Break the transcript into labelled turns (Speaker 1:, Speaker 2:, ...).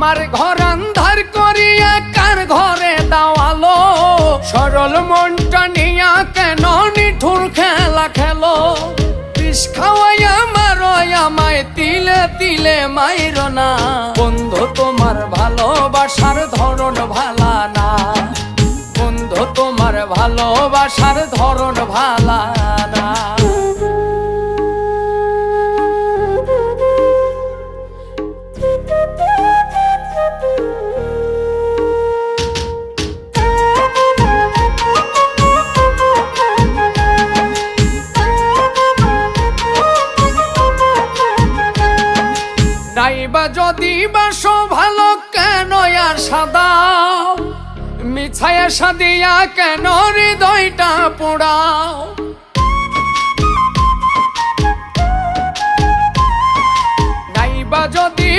Speaker 1: আমার ঘর আন্ধার করিয়া কার ঘরে দাওয়ালো, সরল মনটা নিয়া কেন নিঠুর খেলা খেলো। বিষ খাওয়াইয়া মারো আমায় তিলে তিলে মাইরো না, বন্ধু তোমার ভালোবাসার ধরন ভালা না, বন্ধু তোমার ভালোবাসার ধরন ভালা না। নাইবা যদি বাসো ভালো কেন আশা দাও, মিছায় আশা দিয়া কেন হৃদয়টা পোড়াও। নাইবা যদি